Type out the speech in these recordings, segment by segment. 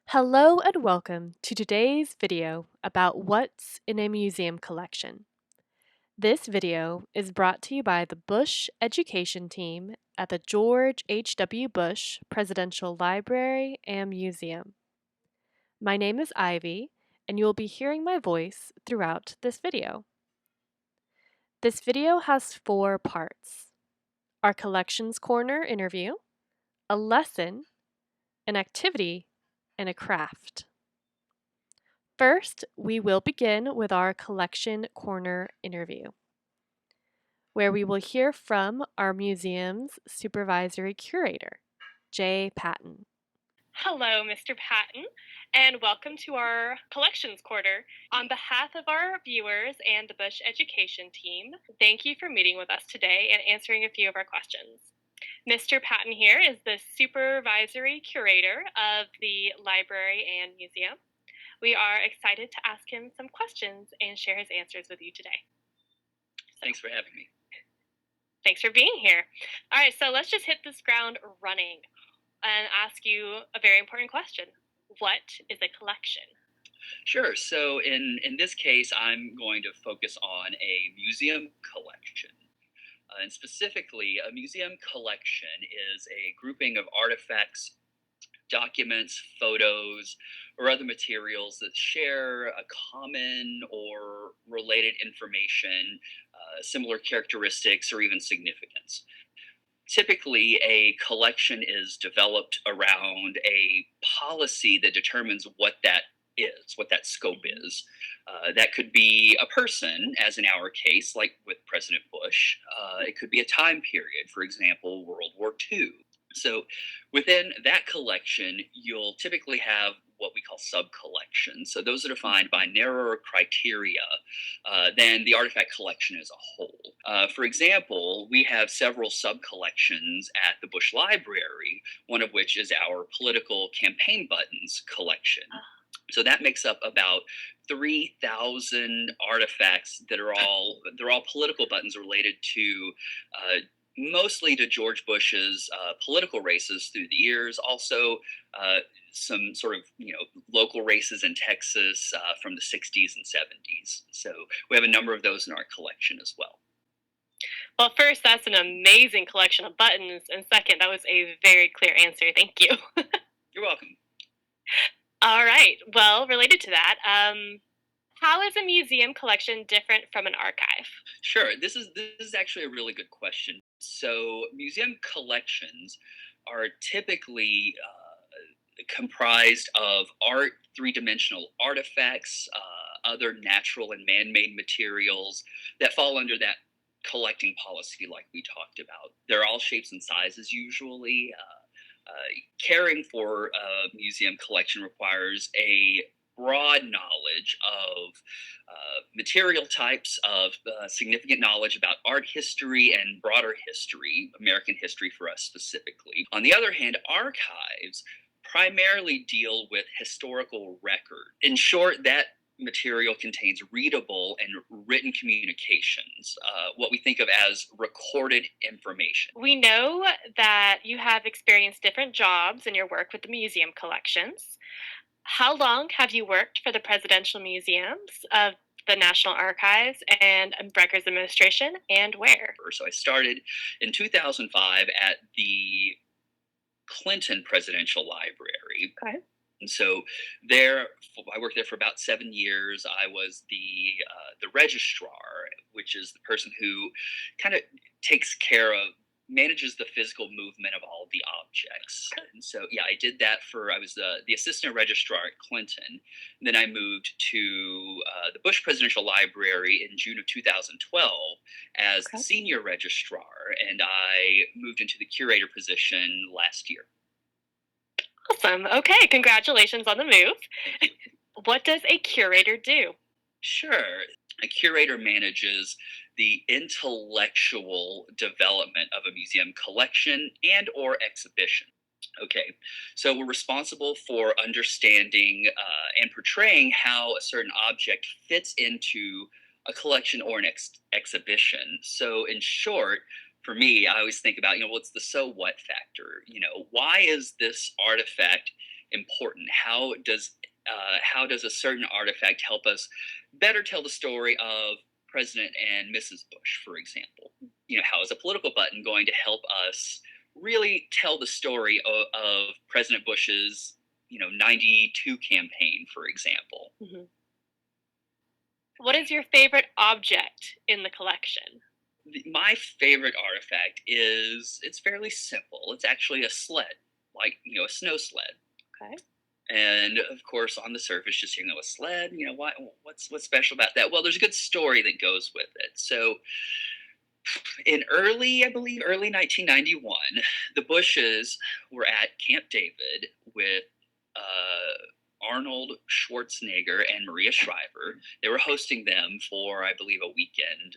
Hello and welcome to today's video about what's in a museum collection. This video is brought to you by the Bush Education Team at the George H.W. Bush Presidential Library and Museum. My name is Ivy, and you will be hearing my voice throughout this video. This video has 4 parts: our Collections Corner interview, a lesson, an activity, and a craft. First, we will begin with our Collection Corner interview, where we will hear from our museum's supervisory curator, Patton. Hello, Mr. Patton, and welcome to our Collections Quarter. On behalf of our viewers and the Bush Education Team, thank you for meeting with us today and answering a few of our questions. Mr. Patton here is the supervisory curator of the library and museum. We are excited to ask him some questions and share his answers with you today. Thanks for having me. Thanks for being here. All right, so let's just hit this ground running and ask you a very important question. What is a collection? Sure. So in this case, I'm going to focus on a museum collection. And specifically, a museum collection is a grouping of artifacts, documents, photos, or other materials that share a common or related information, similar characteristics, or even significance. Typically, a collection is developed around a policy that determines what that scope is. That could be a person, as in our case, like with President Bush. It could be a time period, for example, World War II. So within that collection, you'll typically have what we call sub collections. So those are defined by narrower criteria than the artifact collection as a whole. For example, we have several sub collections at the Bush Library, one of which is our political campaign buttons collection. So that makes up about 3,000 artifacts that are all political buttons related to mostly to George Bush's political races through the years. Also, some sort of local races in Texas from the 60s and 70s. So we have a number of those in our collection as well. Well, first, that's an amazing collection of buttons, and second, that was a very clear answer. Thank you. You're welcome. All right. Well, related to that, how is a museum collection different from an archive? Sure. This is actually a really good question. So museum collections are typically comprised of art, three-dimensional artifacts, other natural and man-made materials that fall under that collecting policy like we talked about. They're all shapes and sizes usually. Caring for a museum collection requires a broad knowledge of material types, of significant knowledge about art history and broader history, American history for us specifically. On the other hand, archives primarily deal with historical record. In short, that material contains readable and written communications, what we think of as recorded information. We know that you have experienced different jobs in your work with the museum collections. How long have you worked for the Presidential Museums of the National Archives and Records Administration, and where? So I started in 2005 at the Clinton Presidential Library. Okay. And so there, I worked there for about 7 years. I was the registrar, which is the person who kind of takes care of manages the physical movement of all the objects. And so yeah, I did that for I was the assistant registrar at Clinton. Then I moved to the Bush Presidential Library in June of 2012 as the Okay. senior registrar, and I moved into the curator position last year. Awesome. Okay. Congratulations on the move. Thank you. What does a curator do? Sure. A curator manages the intellectual development of a museum collection and or exhibition. Okay, so we're responsible for understanding and portraying how a certain object fits into a collection or an exhibition. So, in short, for me, I always think about, what's the so what factor? Why is this artifact important? How does a certain artifact help us better tell the story of President and Mrs. Bush, for example? How is a political button going to help us really tell the story of President Bush's 92 campaign, for example? Mhm. What is your favorite object in the collection? My favorite artifact is it's fairly simple. It's actually a sled, like a snow sled. Okay. And of course, on the surface, just a sled. What's special about that? Well, there's a good story that goes with it. So, I believe, early 1991, the Bushes were at Camp David with Arnold Schwarzenegger and Maria Shriver. They were hosting them for, I believe, a weekend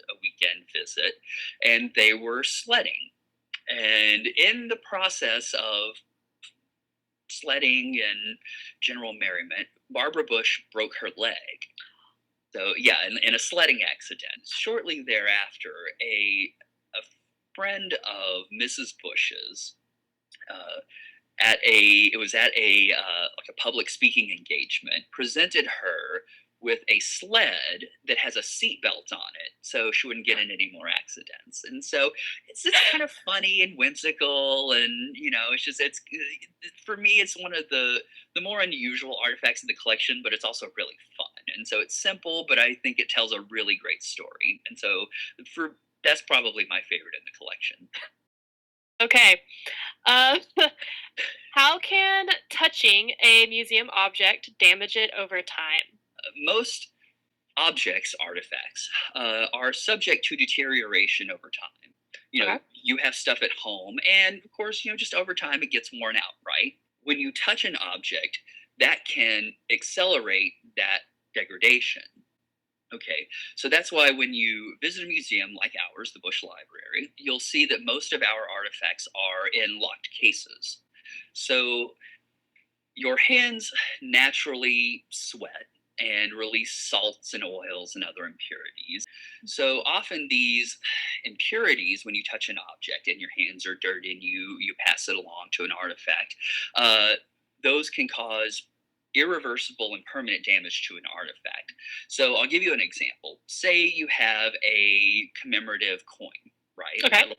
visit, and they were sledding. And in the process of sledding and general merriment, Barbara Bush broke her leg. So yeah, in a sledding accident. Shortly thereafter, a friend of Mrs. Bush's, uh, at a public speaking engagement, presented her with a sled that has a seatbelt on it, so she wouldn't get in any more accidents. And so it's just kind of funny and whimsical, and it's for me, it's one of the more unusual artifacts in the collection, but it's also really fun. And so it's simple, but I think it tells a really great story. And so for that's probably my favorite in the collection. Okay. Uh, how can touching a museum object damage it over time? Most objects, artifacts, are subject to deterioration over time. Okay. You have stuff at home, and of course, just over time it gets worn out, right? When you touch an object, that can accelerate that degradation. Okay, so that's why when you visit a museum like ours, the Bush Library, you'll see that most of our artifacts are in locked cases. So your hands naturally sweat and release salts and oils and other impurities. So often these impurities, when you touch an object and your hands are dirty and you pass it along to an artifact, uh, those can cause irreversible and permanent damage to an artifact. So I'll give you an example. Say you have a commemorative coin, right? Okay. A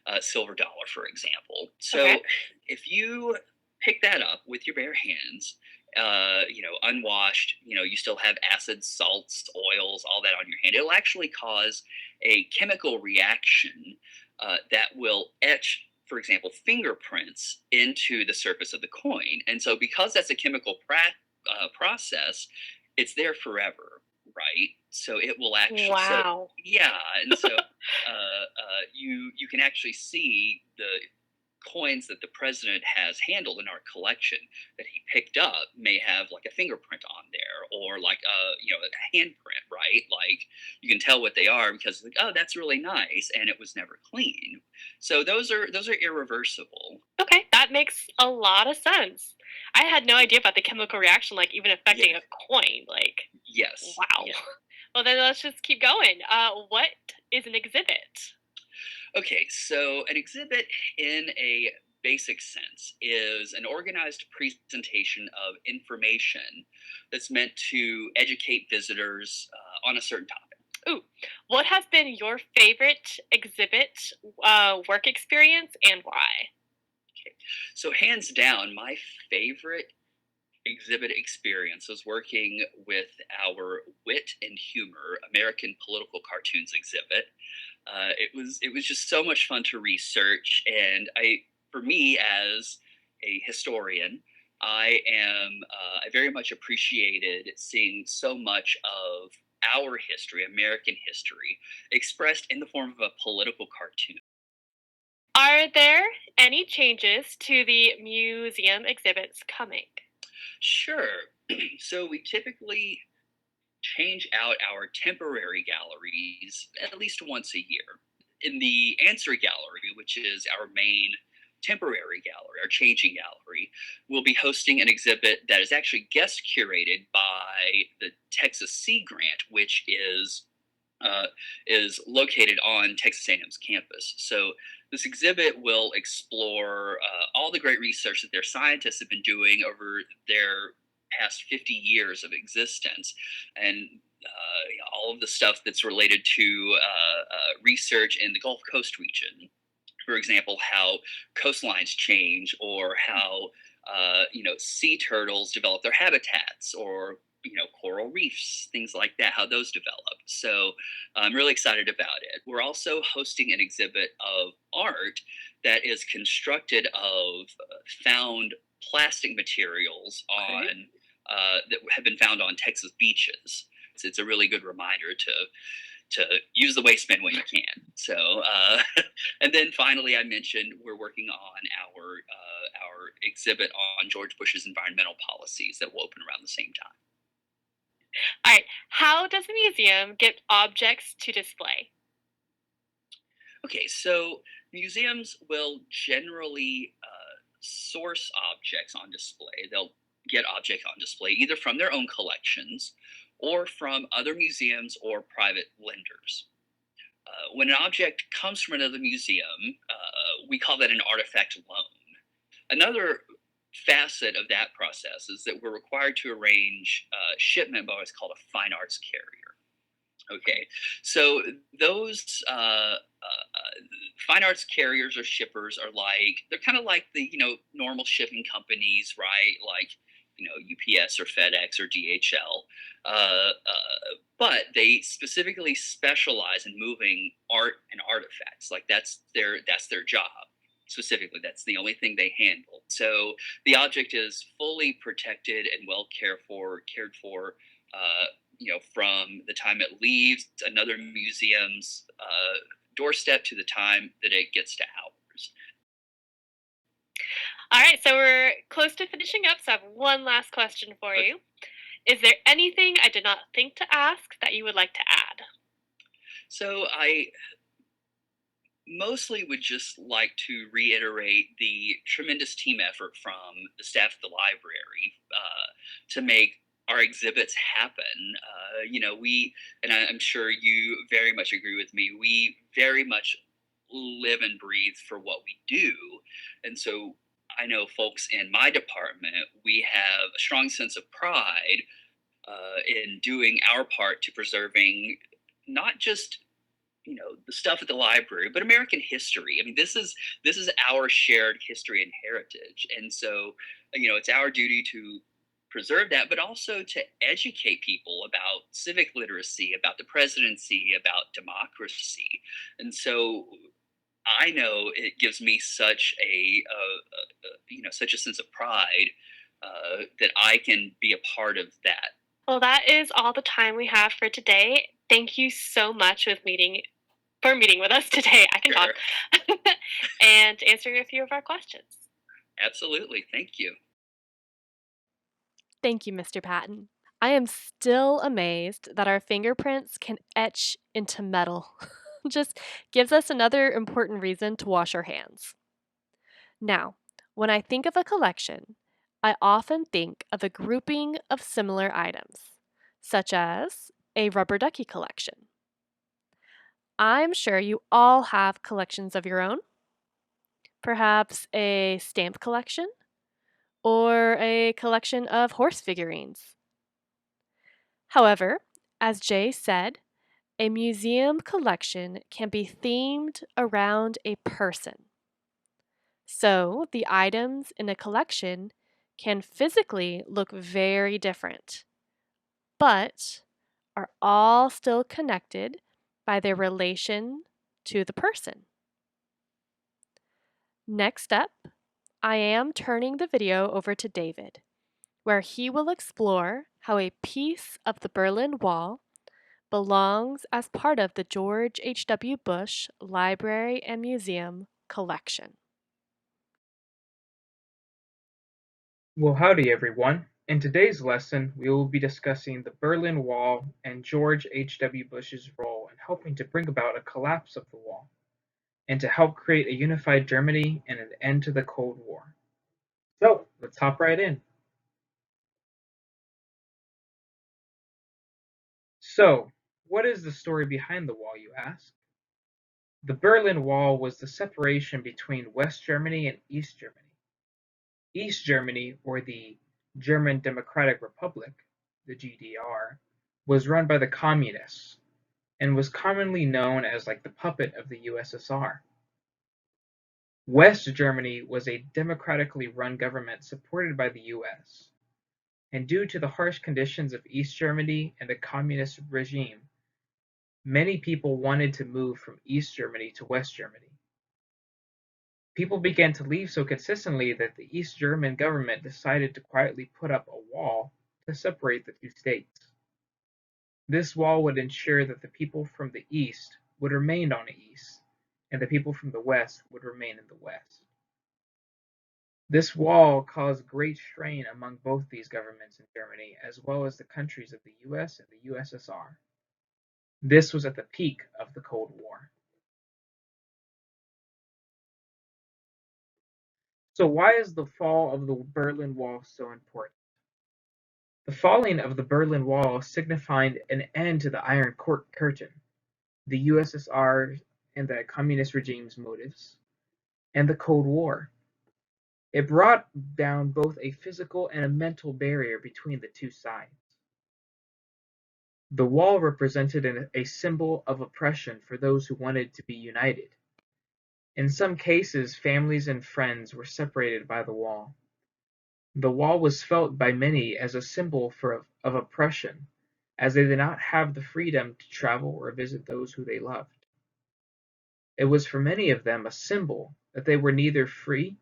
coin, silver dollar, for example. So Okay. if you pick that up with your bare hands, unwashed, you still have acids, salts, oils, all that on your hand. It'll actually cause a chemical reaction that will etch, for example, fingerprints into the surface of the coin. And so, because that's a chemical process, it's there forever, right? So it will actually, so Wow. yeah, and so you can actually see the coins that the president has handled in our collection that he picked up may have like a fingerprint on there, or like a handprint, right? Like you can tell what they are because like, oh, that's really nice, and it was never clean. So those are irreversible. Okay, that makes a lot of sense. I had no idea about the chemical reaction, like even Yeah. affecting a coin. Like, Yes. wow. Yeah. Well, then let's just keep going. What is an exhibit? Okay, so an exhibit in a basic sense is an organized presentation of information that's meant to educate visitors on a certain topic. Ooh, what has been your favorite exhibit work experience and why? Okay, so hands down, my favorite exhibit experience was working with our Wit and Humor American Political Cartoons exhibit. It was just so much fun to research, and for me as a historian, I very much appreciated seeing so much of our history, American history, expressed in the form of a political cartoon. Are there any changes to the museum exhibits coming? Sure. So we typically change out our temporary galleries at least once a year. In the answer gallery, which is our main temporary gallery, our changing gallery, we'll be hosting an exhibit that is actually guest curated by the Texas Sea Grant, which is located on Texas A&M's campus. So This exhibit will explore all the great research that their scientists have been doing over their past 50 years of existence, and all of the stuff that's related to research in the Gulf Coast region. For example, how coastlines change, or how sea turtles develop their habitats, or coral reefs, things like that, how those develop. So I'm really excited about it. We're also hosting an exhibit of art that is constructed of found plastic materials Okay. on that have been found on Texas beaches. It's a really good reminder to use the waste bin when you can. So, and then finally, I mentioned we're working on our exhibit on George Bush's environmental policies that will open around the same time. All right. How does a museum get objects to display? Okay, so museums will generally source objects on display. They'll get objects on display either from their own collections or from other museums or private lenders. When an object comes from another museum, we call that an artifact loan. Another facet of that process is that we're required to arrange shipment by what's called a fine arts carrier. Okay, so those fine arts carriers or shippers are they're kind of like the normal shipping companies, right? Like UPS or FedEx or DHL, but they specifically specialize in moving art and artifacts. Like that's their job. Specifically, that's the only thing they handle. So the object is fully protected and well cared for. From the time it leaves another museum's doorstep to the time that it gets to ours. All right. So we're close to finishing up. So I have one last question for Okay. you. Is there anything I did not think to ask that you would like to add? So I mostly would just like to reiterate the tremendous team effort from the staff of the library to make our exhibits happen. I'm sure you very much agree with me, we very much live and breathe for what we do. And so I know folks in my department, we have a strong sense of pride in doing our part to preserving not just the stuff at the library, but American history. I mean, this is our shared history and heritage, and so it's our duty to preserve that, but also to educate people about civic literacy, about the presidency, about democracy. And so I know it gives me such a sense of pride that I can be a part of that. Well, that is all the time we have for today. Thank you so much for meeting with us today. I can talk. Sure, And answering a few of our questions. absolutely. Thank you. Thank you, Mr. Patton. I am still amazed that our fingerprints can etch into metal. Just gives us another important reason to wash our hands. Now, when I think of a collection, I often think of a grouping of similar items, such as a rubber ducky collection. I'm sure you all have collections of your own, perhaps a stamp collection or a collection of horse figurines. However, as Jay said, a museum collection can be themed around a person. So the items in a collection can physically look very different, but are all still connected by their relation to the person. Next up, I am turning the video over to David, where he will explore how a piece of the Berlin Wall belongs as part of the George H.W. Bush Library and Museum collection. Well, howdy everyone. In today's lesson, we will be discussing the Berlin Wall and George H.W. Bush's role in helping to bring about a collapse of the wall, and to help create a unified Germany and an end to the Cold War. So, let's hop right in. So, what is the story behind the wall, you ask? The Berlin Wall was the separation between West Germany and East Germany. East Germany, or the German Democratic Republic, the GDR, was run by the communists and was commonly known as like the puppet of the USSR. West Germany was a democratically run government supported by the US, and due to the harsh conditions of East Germany and the communist regime, many people wanted to move from East Germany to West Germany. People began to leave so consistently that the East German government decided to quietly put up a wall to separate the two states. This wall would ensure that the people from the East would remain on the East, and the people from the West would remain in the West. This wall caused great strain among both these governments in Germany, as well as the countries of the US and the USSR. This was at the peak of the Cold War. So why is the fall of the Berlin Wall so important? The falling of the Berlin Wall signified an end to the Iron Curtain, the USSR and the communist regime's motives, and the Cold War. It brought down both a physical and a mental barrier between the two sides. The wall represented a symbol of oppression for those who wanted to be united. In some cases, families and friends were separated by the wall. The wall was felt by many as a symbol of oppression, as they did not have the freedom to travel or visit those who they loved. It was for many of them a symbol that they were neither free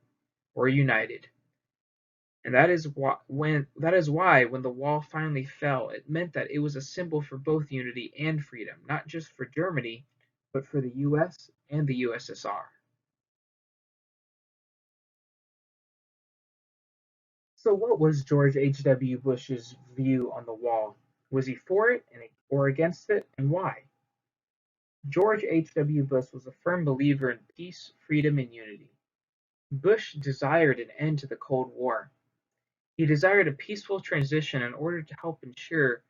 or united. And that is why when the wall finally fell, it meant that it was a symbol for both unity and freedom, not just for Germany, but for the US and the USSR. So what was George H.W. Bush's view on the wall? Was he for it or against it, and why? George H.W. Bush was a firm believer in peace, freedom, and unity. Bush desired an end to the Cold War. He desired a peaceful transition in order to help ensure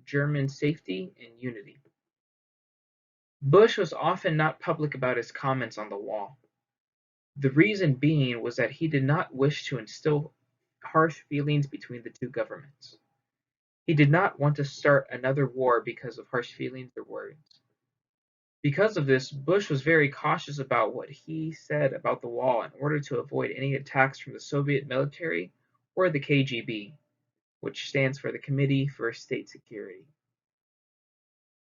German safety and unity. Bush was often not public about his comments on the wall. The reason being was that he did not wish to instill harsh feelings between the two governments. He did not want to start another war because of harsh feelings or words. Because of this, Bush was very cautious about what he said about the wall in order to avoid any attacks from the Soviet military or the KGB, which stands for the Committee for State Security.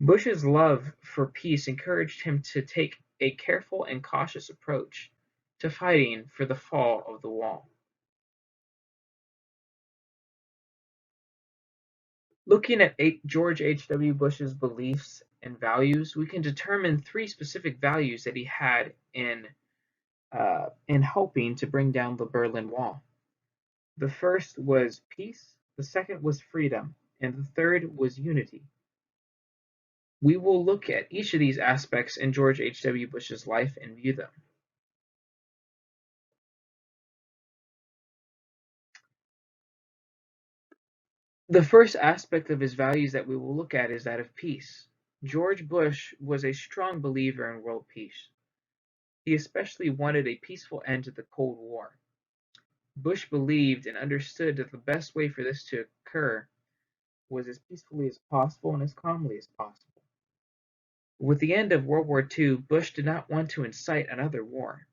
Bush's love for peace encouraged him to take a careful and cautious approach to fighting for the fall of the wall. Looking at George H.W. Bush's beliefs and values, we can determine three specific values that he had in helping to bring down the Berlin Wall. The first was peace, the second was freedom, and the third was unity. We will look at each of these aspects in George H.W. Bush's life and view them. The first aspect of his values that we will look at is that of peace. George Bush was a strong believer in world peace. He especially wanted a peaceful end to the Cold War. Bush believed and understood that the best way for this to occur was as peacefully as possible and as calmly as possible. With the end of World War II, Bush did not want to incite another war.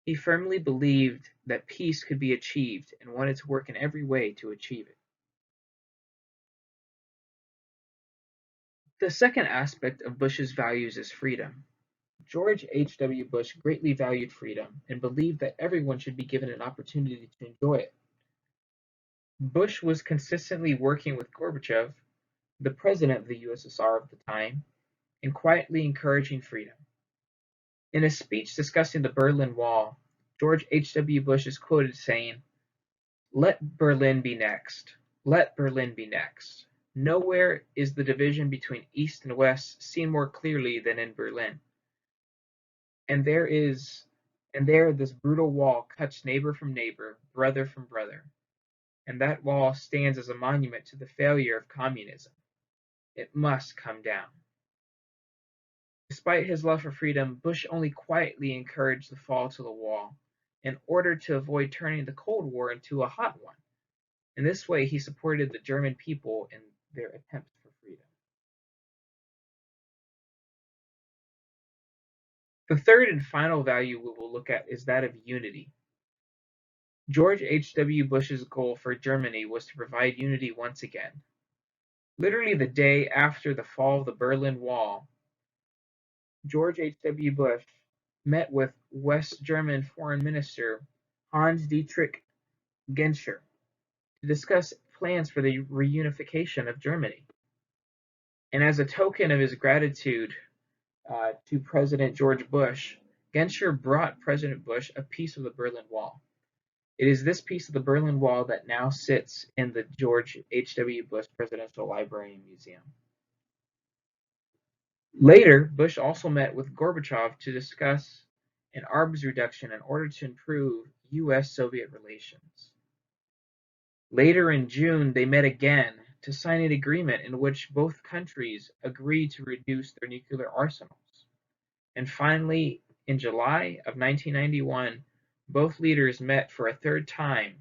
He firmly believed that peace could be achieved and wanted to work in every way to achieve it. The second aspect of Bush's values is freedom. George H.W. Bush greatly valued freedom and believed that everyone should be given an opportunity to enjoy it. Bush was consistently working with Gorbachev, the president of the USSR of the time, and quietly encouraging freedom. In a speech discussing the Berlin Wall, George H.W. Bush is quoted saying, "Let Berlin be next. Let Berlin be next. Nowhere is the division between East and West seen more clearly than in Berlin. And there this brutal wall cuts neighbor from neighbor, brother from brother. And that wall stands as a monument to the failure of communism. It must come down." Despite his love for freedom, Bush only quietly encouraged the fall to the wall in order to avoid turning the Cold War into a hot one. In this way, he supported the German people in their attempts for freedom. The third and final value we will look at is that of unity. George H.W. Bush's goal for Germany was to provide unity once again. Literally the day after the fall of the Berlin Wall, George H.W. Bush met with West German Foreign Minister Hans Dietrich Genscher to discuss plans for the reunification of Germany. And as a token of his gratitude to President George Bush, Genscher brought President Bush a piece of the Berlin Wall. It is this piece of the Berlin Wall that now sits in the George H.W. Bush Presidential Library and Museum. Later, Bush also met with Gorbachev to discuss an arms reduction in order to improve U.S.-Soviet relations. Later in June, they met again to sign an agreement in which both countries agreed to reduce their nuclear arsenals. And finally, in July of 1991, both leaders met for a third time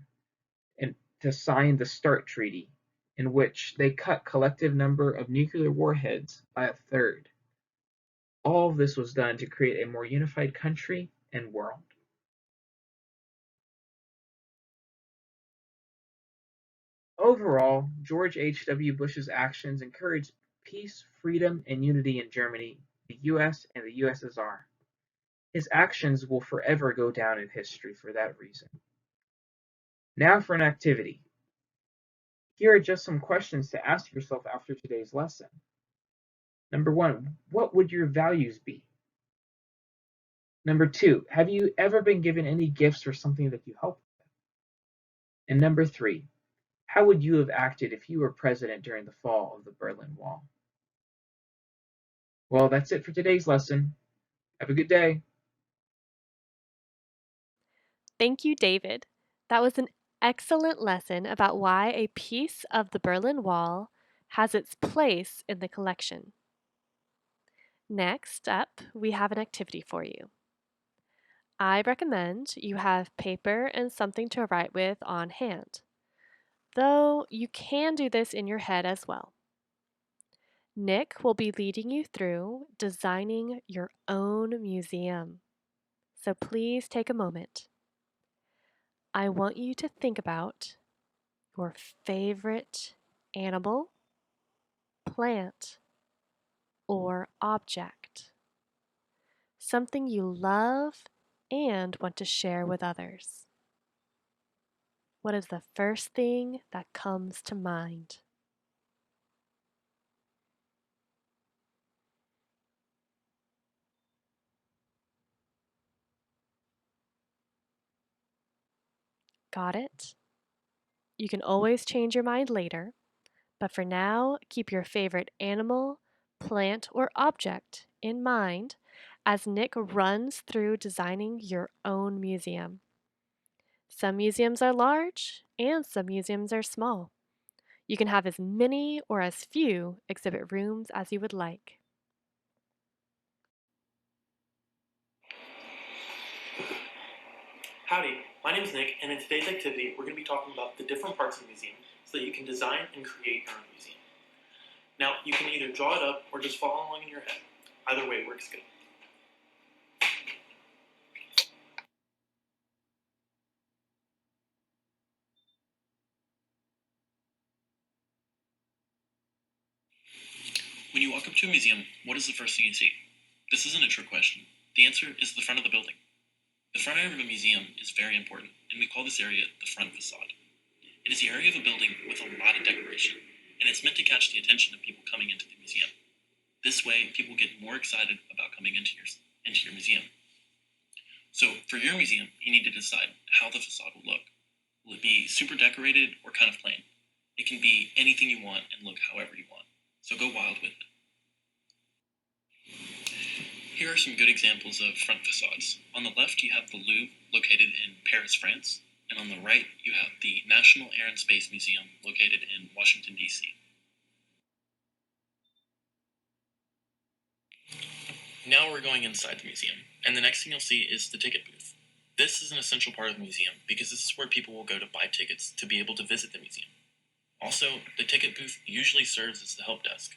to sign the START Treaty, in which they cut collective number of nuclear warheads by a third. All of this was done to create a more unified country and world. Overall, George H.W. Bush's actions encouraged peace, freedom, and unity in Germany, the US, and the USSR. His actions will forever go down in history for that reason. Now for an activity. Here are just some questions to ask yourself after today's lesson. Number 1, what would your values be? Number 2, have you ever been given any gifts for something that you helped with? And number 3, how would you have acted if you were president during the fall of the Berlin Wall? Well, that's it for today's lesson. Have a good day. Thank you, David. That was an excellent lesson about why a piece of the Berlin Wall has its place in the collection. Next up, we have an activity for you. I recommend you have paper and something to write with on hand, though you can do this in your head as well. Nick will be leading you through designing your own museum, so please take a moment. I want you to think about your favorite animal, plant, or object. Something you love and want to share with others. What is the first thing that comes to mind? Got it? You can always change your mind later, but for now, keep your favorite animal, plant, or object in mind as Nick runs through designing your own museum. Some museums are large and some museums are small. You can have as many or as few exhibit rooms as you would like. Howdy, my name is Nick, and in today's activity, we're going to be talking about the different parts of the museum so that you can design and create your own museum. Now, you can either draw it up or just follow along in your head. Either way works good. When you walk up to a museum, what is the first thing you see? This isn't a trick question. The answer is the front of the building. The front area of a museum is very important, and we call this area the front facade. It is the area of a building with a lot of decoration, and it's meant to catch the attention of people coming into the museum. This way, people get more excited about coming into your museum. So, for your museum, you need to decide how the facade will look. Will it be super decorated or kind of plain? It can be anything you want and look however you want. So go wild with it. Here are some good examples of front facades. On the left, you have the Louvre, located in Paris, France. And on the right, you have the National Air and Space Museum, located in Washington, D.C. Now we're going inside the museum, and the next thing you'll see is the ticket booth. This is an essential part of the museum because this is where people will go to buy tickets to be able to visit the museum. Also, the ticket booth usually serves as the help desk,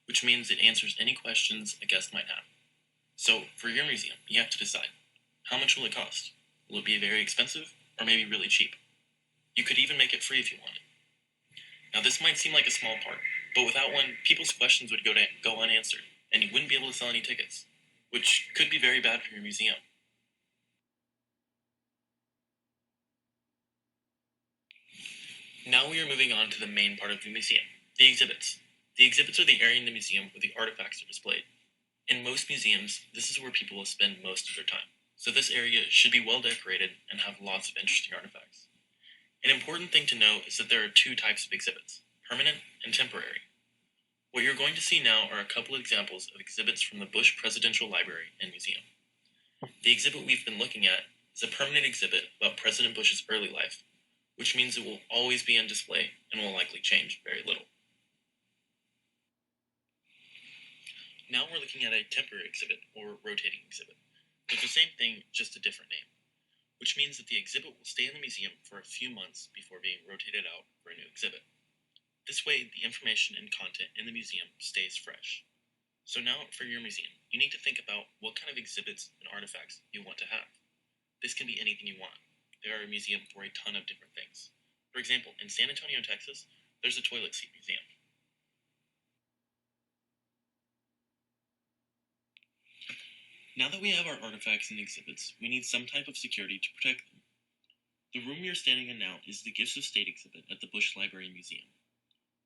which means it answers any questions a guest might have. So, for your museum, you have to decide, how much will it cost? Will it be very expensive, or maybe really cheap? You could even make it free if you wanted. Now, this might seem like a small part, but without one, people's questions would go unanswered, and you wouldn't be able to sell any tickets, which could be very bad for your museum. Now we are moving on to the main part of the museum, the exhibits. The exhibits are the area in the museum where the artifacts are displayed. In most museums, this is where people will spend most of their time, so this area should be well decorated and have lots of interesting artifacts. An important thing to know is that there are two types of exhibits, permanent and temporary. What you're going to see now are a couple of examples of exhibits from the Bush Presidential Library and Museum. The exhibit we've been looking at is a permanent exhibit about President Bush's early life, which means it will always be on display and will likely change very little. Now we're looking at a temporary exhibit, or rotating exhibit. They're the same thing, just a different name, which means that the exhibit will stay in the museum for a few months before being rotated out for a new exhibit. This way, the information and content in the museum stays fresh. So now, for your museum, you need to think about what kind of exhibits and artifacts you want to have. This can be anything you want. There are a museum for a ton of different things. For example, in San Antonio, Texas, there's a toilet seat museum. Now that we have our artifacts and exhibits, we need some type of security to protect them. The room we are standing in now is the Gifts of State exhibit at the Bush Library and Museum.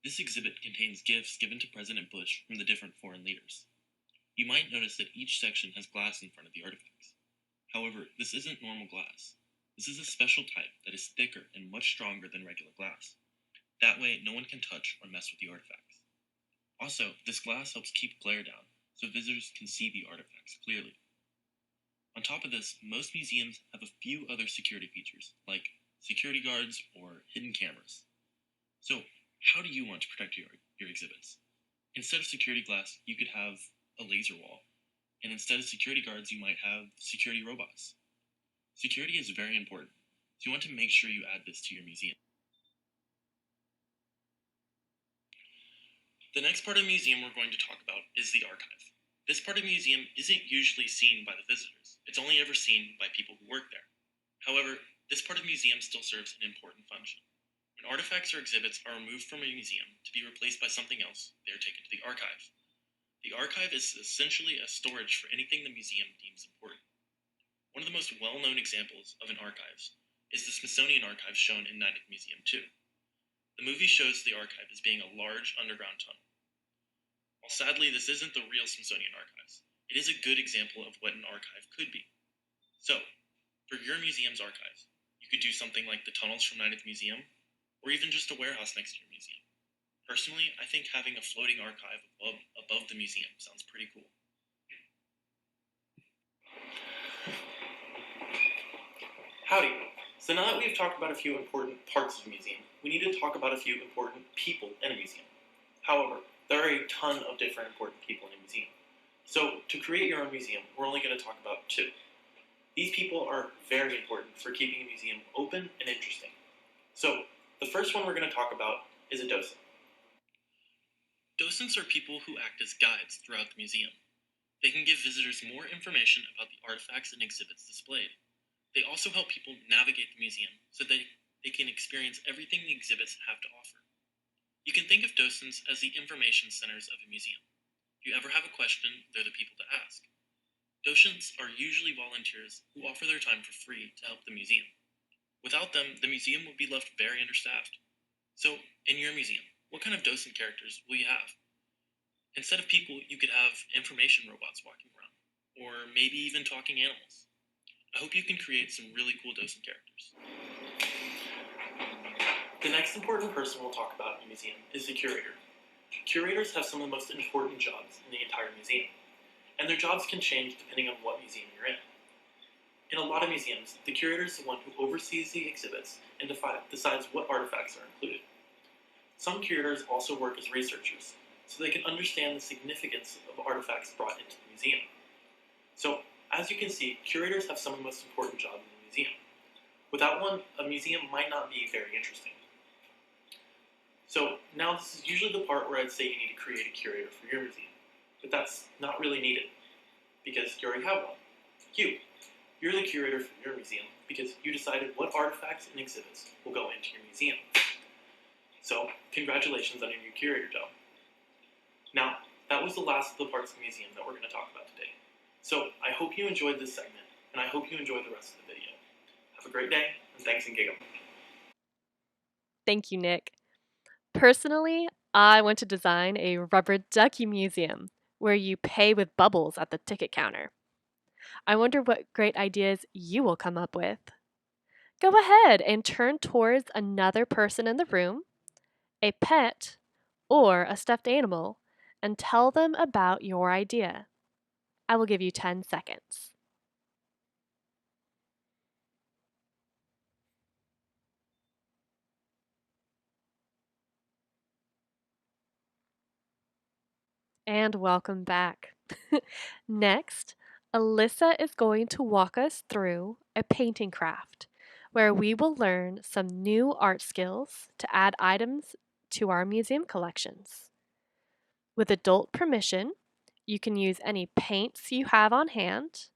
This exhibit contains gifts given to President Bush from the different foreign leaders. You might notice that each section has glass in front of the artifacts. However, this isn't normal glass. This is a special type that is thicker and much stronger than regular glass. That way, no one can touch or mess with the artifacts. Also, this glass helps keep glare down, so visitors can see the artifacts clearly. On top of this, most museums have a few other security features, like security guards or hidden cameras. So, how do you want to protect your exhibits? Instead of security glass, you could have a laser wall, and instead of security guards, you might have security robots. Security is very important, so you want to make sure you add this to your museum. The next part of the museum we're going to talk about is the archive. This part of the museum isn't usually seen by the visitors. It's only ever seen by people who work there. However, this part of the museum still serves an important function. When artifacts or exhibits are removed from a museum to be replaced by something else, they are taken to the archive. The archive is essentially a storage for anything the museum deems important. One of the most well-known examples of an archive is the Smithsonian Archive shown in Night at the Museum 2. The movie shows the archive as being a large underground tunnel. While sadly this isn't the real Smithsonian Archives, it is a good example of what an archive could be. So, for your museum's archives, you could do something like the tunnels from Night at the Museum, or even just a warehouse next to your museum. Personally, I think having a floating archive above the museum sounds pretty cool. Howdy. So now that we've talked about a few important parts of a museum, we need to talk about a few important people in a museum. However, there are a ton of different important people in a museum. So to create your own museum, we're only going to talk about two. These people are very important for keeping a museum open and interesting. So the first one we're going to talk about is a docent. Docents are people who act as guides throughout the museum. They can give visitors more information about the artifacts and exhibits displayed. They also help people navigate the museum so that they can experience everything the exhibits have to offer. You can think of docents as the information centers of a museum. If you ever have a question, they're the people to ask. Docents are usually volunteers who offer their time for free to help the museum. Without them, the museum would be left very understaffed. So, in your museum, what kind of docent characters will you have? Instead of people, you could have information robots walking around, or maybe even talking animals. I hope you can create some really cool docent characters. The next important person we'll talk about in a museum is the curator. Curators have some of the most important jobs in the entire museum, and their jobs can change depending on what museum you're in. In a lot of museums, the curator is the one who oversees the exhibits and decides what artifacts are included. Some curators also work as researchers, so they can understand the significance of artifacts brought into the museum. So, as you can see, curators have some of the most important jobs in a museum. Without one, a museum might not be very interesting. So now this is usually the part where I'd say you need to create a curator for your museum. But that's not really needed, because you already have one. You're the curator for your museum because you decided what artifacts and exhibits will go into your museum. So, congratulations on your new curator job. Now, that was the last of the parts of the museum that we're going to talk about today. So, I hope you enjoyed this segment, and I hope you enjoy the rest of the video. Have a great day, and thanks and giggle. Thank you, Nick. Personally, I want to design a rubber ducky museum where you pay with bubbles at the ticket counter. I wonder what great ideas you will come up with. Go ahead and turn towards another person in the room, a pet, or a stuffed animal, and tell them about your idea. I will give you 10 seconds. And welcome back. Next, Alyssa is going to walk us through a painting craft where we will learn some new art skills to add items to our museum collections. With adult permission, you can use any paints you have on hand,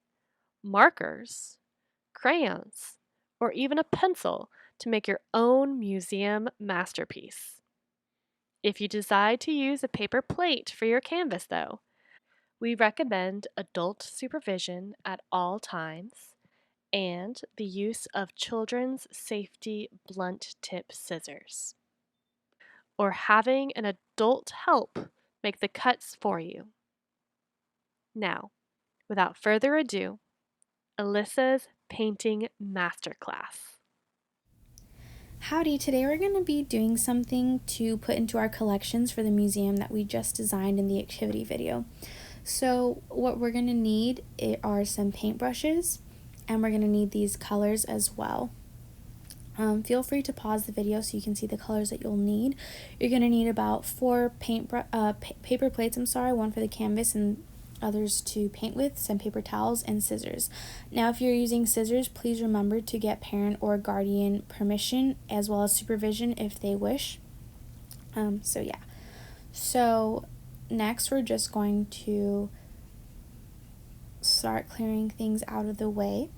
markers, crayons, or even a pencil to make your own museum masterpiece. If you decide to use a paper plate for your canvas, though, we recommend adult supervision at all times and the use of children's safety blunt tip scissors, or having an adult help make the cuts for you. Now, without further ado, Alyssa's painting masterclass. Howdy, today we're going to be doing something to put into our collections for the museum that we just designed in the activity video. So what we're going to need are some paintbrushes, and we're going to need these colors as well. Feel free to pause the video so you can see the colors that you'll need. You're going to need about 4 paper plates, one for the canvas and others to paint with, some paper towels, and scissors. Now, if you're using scissors, please remember to get parent or guardian permission as well as supervision if they wish. So next we're just going to start clearing things out of the way,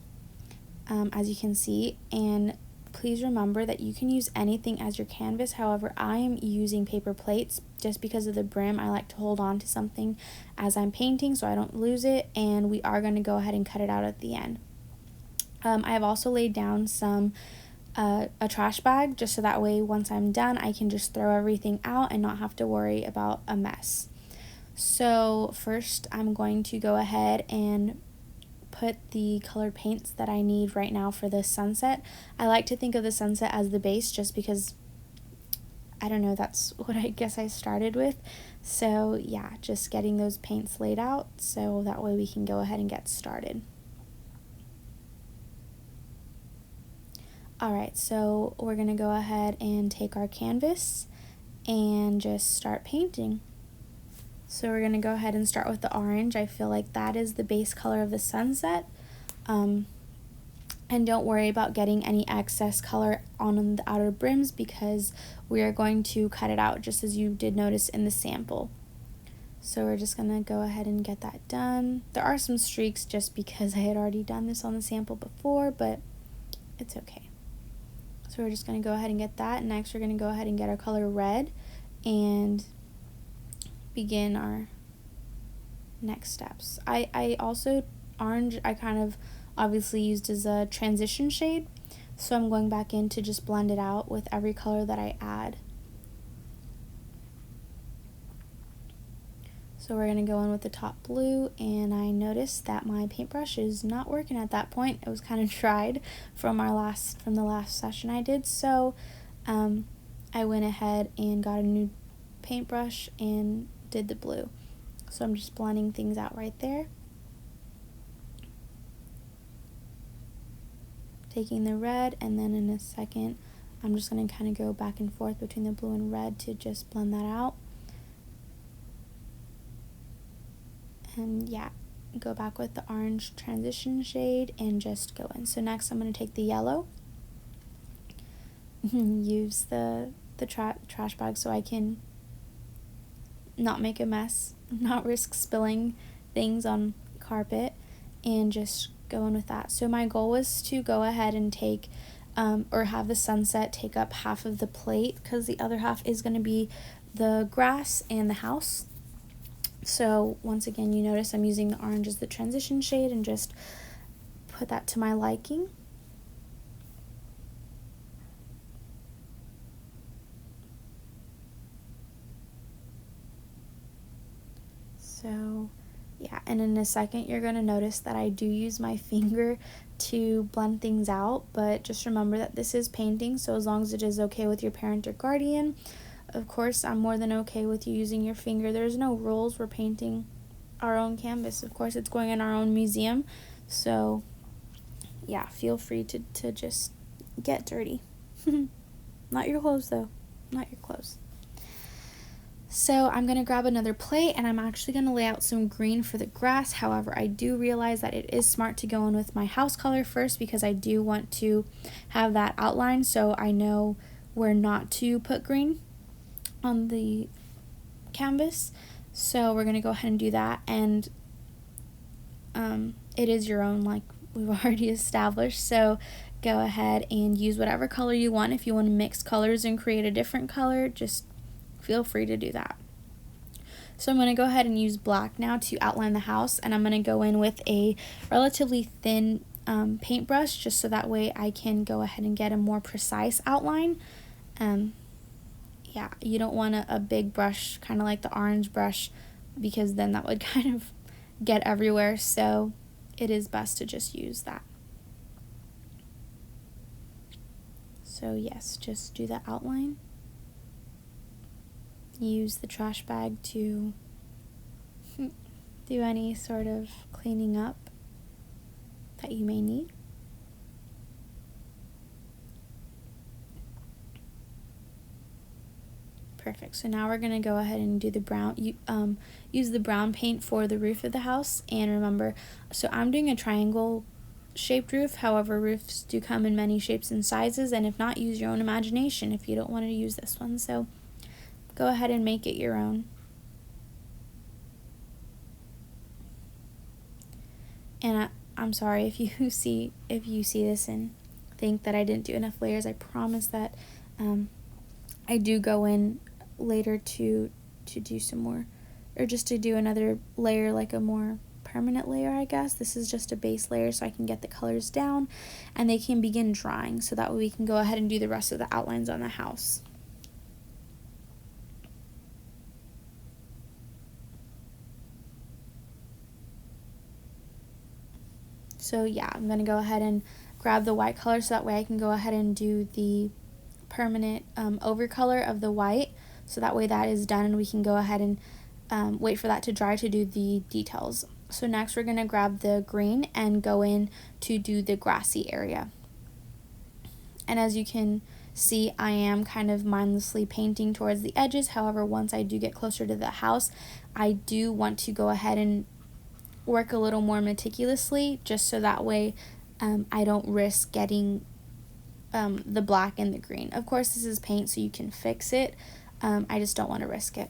as you can see, and please remember that you can use anything as your canvas. However, I am using paper plates just because of the brim. I like to hold on to something as I'm painting so I don't lose it, and we are going to go ahead and cut it out at the end. I have also laid down a trash bag just so that way once I'm done I can just throw everything out and not have to worry about a mess. So first I'm going to go ahead and put the colored paints that I need right now for this sunset. I like to think of the sunset as the base just because, I don't know, that's what I guess I started with. So yeah, just getting those paints laid out so that way we can go ahead and get started. Alright, so we're going to go ahead and take our canvas and just start painting. So we're going to go ahead and start with the orange. I feel like that is the base color of the sunset. And don't worry about getting any excess color on the outer brims because we are going to cut it out just as you did notice in the sample. So we're just going to go ahead and get that done. There are some streaks just because I had already done this on the sample before, but it's okay. So we're just going to go ahead and get that. Next we're going to go ahead and get our color red and begin our next steps. I also, orange I kind of obviously used as a transition shade, so I'm going back in to just blend it out with every color that I add. So we're going to go in with the top blue, and I noticed that my paintbrush is not working at that point. It was kind of dried from the last session I did, so I went ahead and got a new paintbrush and did the blue. So I'm just blending things out right there. Taking the red, and then in a second I'm just going to kind of go back and forth between the blue and red to just blend that out. And yeah, go back with the orange transition shade and just go in. So next I'm going to take the yellow, use the trash bag so I can not make a mess, not risk spilling things on carpet, and just go in with that. So my goal was to go ahead and take or have the sunset take up half of the plate, because the other half is going to be the grass and the house. So once again, you notice I'm using the orange as the transition shade and just put that to my liking. So yeah, and in a second you're going to notice that I do use my finger to blend things out, but just remember that this is painting, so as long as it is okay with your parent or guardian, of course I'm more than okay with you using your finger. There's no rules. We're painting our own canvas. Of course it's going in our own museum, so yeah, feel free to just get dirty. Not your clothes though, not your clothes. So I'm going to grab another plate, and I'm actually going to lay out some green for the grass. However, I do realize that it is smart to go in with my house color first, because I do want to have that outline so I know where not to put green on the canvas. So we're going to go ahead and do that, and it is your own, like we've already established, so go ahead and use whatever color you want. If you want to mix colors and create a different color, just feel free to do that. So I'm going to go ahead and use black now to outline the house, and I'm going to go in with a relatively thin paintbrush, just so that way I can go ahead and get a more precise outline. Yeah, you don't want a big brush, kind of like the orange brush, because then that would kind of get everywhere, so it is best to just use that. So yes, just do the outline. Use the trash bag to do any sort of cleaning up that you may need. Perfect. So now we're going to go ahead and do the brown, use the brown paint for the roof of the house. And remember, so I'm doing a triangle shaped roof. However, roofs do come in many shapes and sizes, and if not, use your own imagination if you don't want to use this one. So go ahead and make it your own. And I'm sorry if you see this and think that I didn't do enough layers. I promise that I do go in later to do some more, or just to do another layer, like a more permanent layer, I guess. This is just a base layer so I can get the colors down and they can begin drying, so that way we can go ahead and do the rest of the outlines on the house. So yeah, I'm going to go ahead and grab the white color so that way I can go ahead and do the permanent overcolor of the white, so that way that is done and we can go ahead and wait for that to dry to do the details. So next we're going to grab the green and go in to do the grassy area. And as you can see, I am kind of mindlessly painting towards the edges. However, once I do get closer to the house, I do want to go ahead and work a little more meticulously, just so that way I don't risk getting the black and the green. Of course, this is paint, so you can fix it. I just don't want to risk it.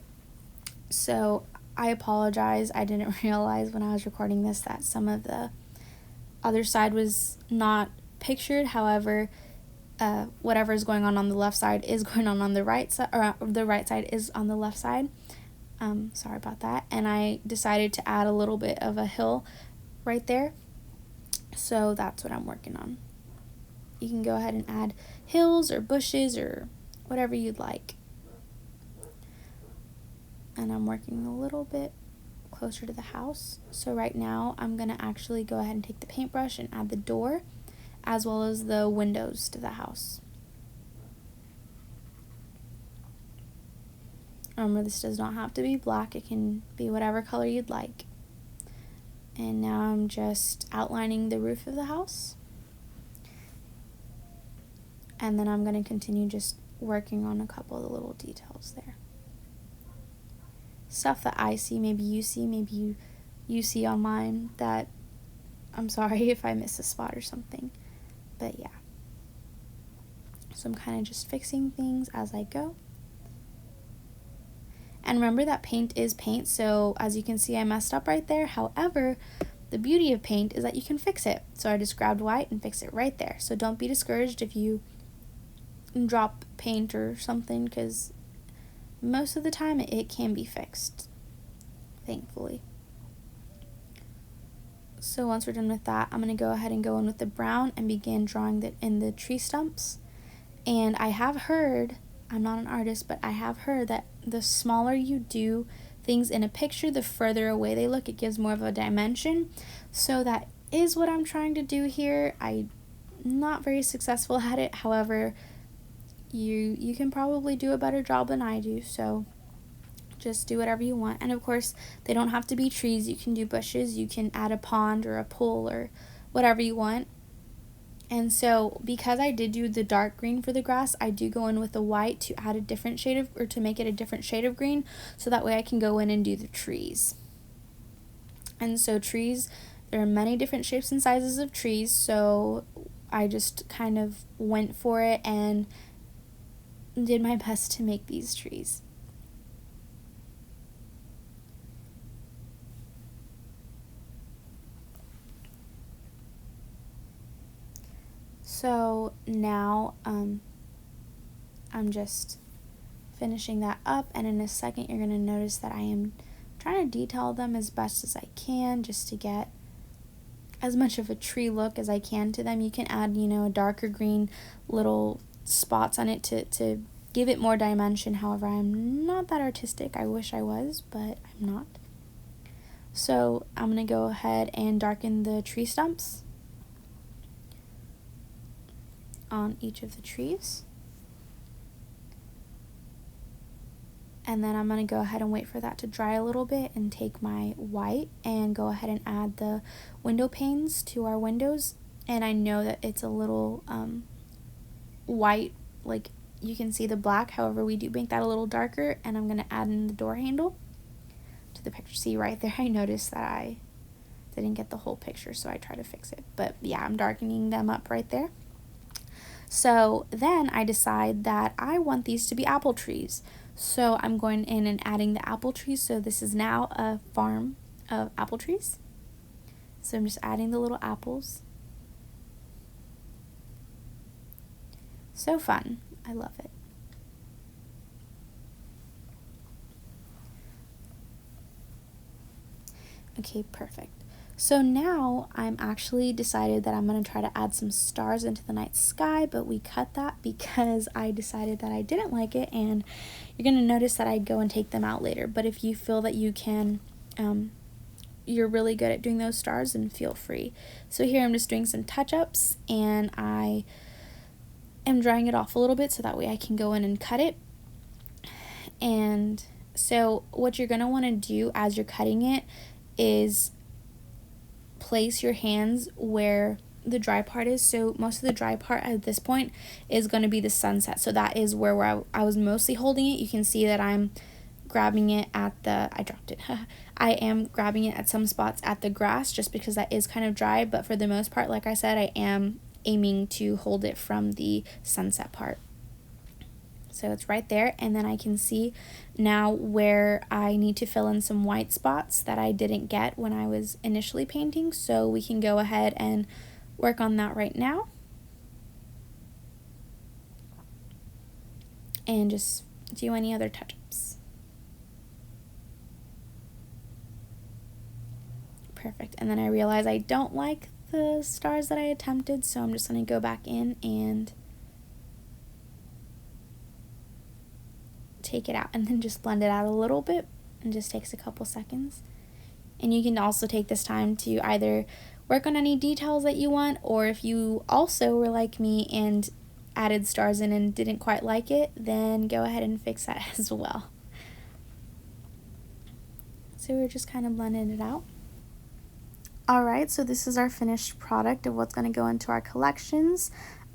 So I apologize. I didn't realize when I was recording this that some of the other side was not pictured. However, whatever is going on the left side is going on the right side, or the right side is on the left side. Sorry about that. And I decided to add a little bit of a hill right there. So that's what I'm working on. You can go ahead and add hills or bushes or whatever you'd like. And I'm working a little bit closer to the house. So right now I'm going to actually go ahead and take the paintbrush and add the door as well as the windows to the house. Remember, this does not have to be black. It can be whatever color you'd like. And now I'm just outlining the roof of the house. And then I'm going to continue just working on a couple of the little details there. Stuff that I see, maybe you see, maybe you you see on mine that I'm sorry if I miss a spot or something. But yeah. So I'm kind of just fixing things as I go. And remember that paint is paint, so as you can see I messed up right there. However, the beauty of paint is that you can fix it. So I just grabbed white and fixed it right there. So don't be discouraged if you drop paint or something, because most of the time it can be fixed, thankfully. So once we're done with that, I'm going to go ahead and go in with the brown and begin drawing in the tree stumps. And I have heard, I'm not an artist, but I have heard that the smaller you do things in a picture, the further away they look. It gives more of a dimension. So that is what I'm trying to do here. I'm not very successful at it. However, you can probably do a better job than I do. So just do whatever you want. And of course, they don't have to be trees. You can do bushes. You can add a pond or a pool or whatever you want. And so because I did do the dark green for the grass, I do go in with the white to add a different shade of, or to make it a different shade of green, so that way I can go in and do the trees. And so trees, there are many different shapes and sizes of trees, so I just kind of went for it and did my best to make these trees. So now I'm just finishing that up, and in a second you're going to notice that I am trying to detail them as best as I can, just to get as much of a tree look as I can to them. You can add, a darker green little spots on it to give it more dimension. However, I'm not that artistic. I wish I was, but I'm not. So I'm going to go ahead and darken the tree stumps on each of the trees. And then I'm going to go ahead and wait for that to dry a little bit and take my white and go ahead and add the window panes to our windows. And I know that it's a little white, like you can see the black. However, we do make that a little darker, and I'm going to add in the door handle to the picture. See right there, I noticed that I didn't get the whole picture, so I try to fix it. But yeah, I'm darkening them up right there. So then I decide that I want these to be apple trees. So I'm going in and adding the apple trees. So this is now a farm of apple trees. So I'm just adding the little apples. So fun. I love it. Okay, perfect. So now I'm actually decided that I'm going to try to add some stars into the night sky, but we cut that because I decided that I didn't like it, and you're going to notice that I go and take them out later. But if you feel that you can, you're really good at doing those stars, then feel free. So here I'm just doing some touch-ups, and I am drying it off a little bit so that way I can go in and cut it. And so what you're going to want to do as you're cutting it is place your hands where the dry part is. So most of the dry part at this point is going to be the sunset. So that is where I was mostly holding it. You can see that I'm grabbing it at the, I dropped it. I am grabbing it at some spots at the grass just because that is kind of dry. But for the most part, like I said, I am aiming to hold it from the sunset part. So it's right there, and then I can see now where I need to fill in some white spots that I didn't get when I was initially painting, so we can go ahead and work on that right now. And just do any other touch-ups. Perfect, and then I realize I don't like the stars that I attempted, so I'm just going to go back in and take it out, and then just blend it out a little bit, and just takes a couple seconds. And you can also take this time to either work on any details that you want, or if you also were like me and added stars in and didn't quite like it, then go ahead and fix that as well. So we're just kind of blending it out. Alright, so this is our finished product of what's going to go into our collections.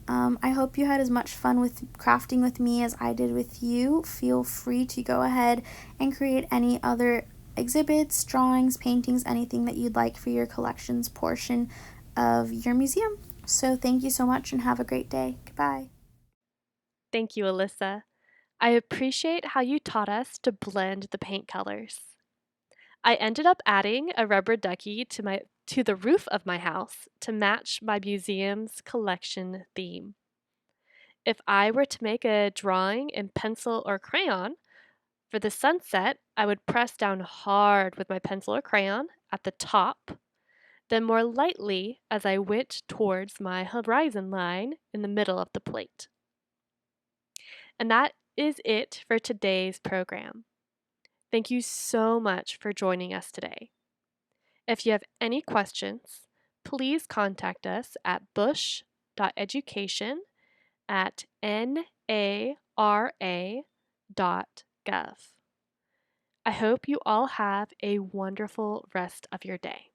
I hope you had as much fun with crafting with me as I did with you. Feel free to go ahead and create any other exhibits, drawings, paintings, anything that you'd like for your collections portion of your museum. So thank you so much and have a great day. Goodbye. Thank you, Alyssa. I appreciate how you taught us to blend the paint colors. I ended up adding a rubber ducky to the roof of my house to match my museum's collection theme. If I were to make a drawing in pencil or crayon, for the sunset, I would press down hard with my pencil or crayon at the top, then more lightly as I went towards my horizon line in the middle of the plate. And that is it for today's program. Thank you so much for joining us today. If you have any questions, please contact us at bush.education@nara.gov. I hope you all have a wonderful rest of your day.